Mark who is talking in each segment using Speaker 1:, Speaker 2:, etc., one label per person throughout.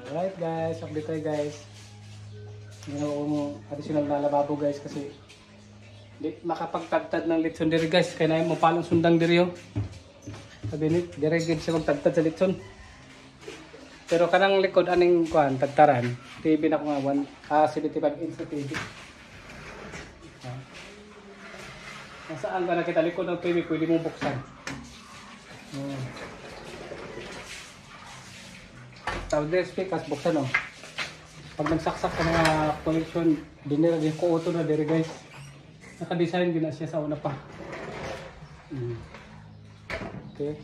Speaker 1: Alright guys, update tayo guys. Ngayon akong additional na lababo guys kasi di makapagtagtad ng litson diri guys. Kaya na mo palang sundang diri yo. Sabi ni, dire gid siya magtagtad sa litson. Pero kanang likod aning kuan tagtaran, TV na ko nga 75 inch sa TV. Nasaan ka nakita likod ng TV, pwede mong buksan. Tawag din speakers, buksan o. Pag nagsaksak ka mga connection, dinira din ko auto na diri guys. Naka-design din na siya sa una pa. Okay.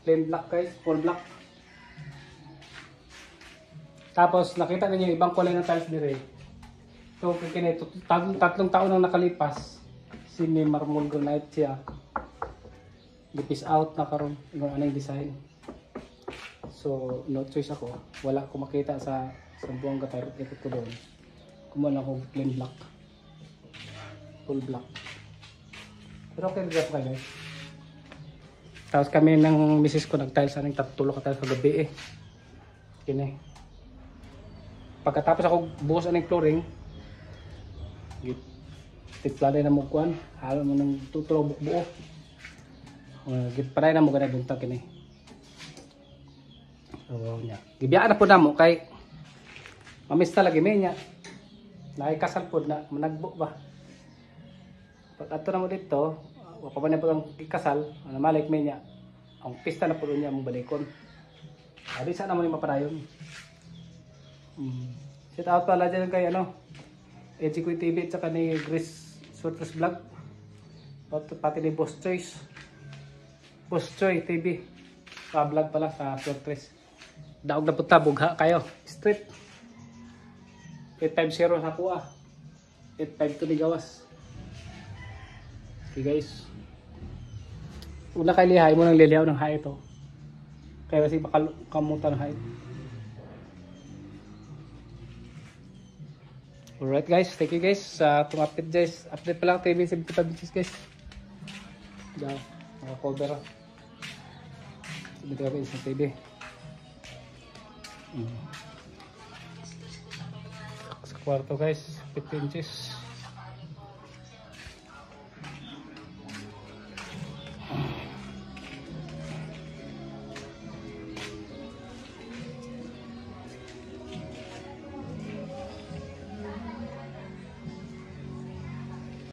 Speaker 1: Plain black guys, full black. Tapos nakita niyo ibang kulay ng tiles diri. So kinito tatlong taon nang nakalipas, sini marble granite siya. Gipis out na karon ng anong design. So no choice ako, wala ko makita sa buong gatay ikot ko doon. Kumuha ako plain black. Full black. Pero okay rin pa guys. Tapos kami ng misis ko nag-tiles aning tulo ka tiles kagabi eh. Kini. Pagkatapos ako buhos aning flooring, tiplalay na mo kuan, halo mo ng tutulo buo. Gitparay na mo ganay buntag kini. So nya. Gibiyaan na po namo kay mamista lagi may nya. Nakikasal pod na managbo ba. Pag ato na mo dito, wa pa man po ang ikasal, ana malik may nya. Ang pista na po niya mong balikon. Abi sana mo ni mapadayon. Shout out pala dyan kay ano, HQ TV at saka ni Grace Surtress Vlog. Pati ni Boss Choice. Boss Choy TV. Vlog pala sa Surtress. Daog na punta, bugha kayo. Street. 850 sa kuha. 852 ni Gawas. Okay guys. Una kay lihay mo ng lilihaw ng hay ito. Kaya kasi baka kamutan ng hay. Alright guys, thank you guys sa itong update guys. Update pa lang TV 75 inches guys. Diyan, naka-cover. 75 inches ng TV. Sa kwarto guys, 50 inches.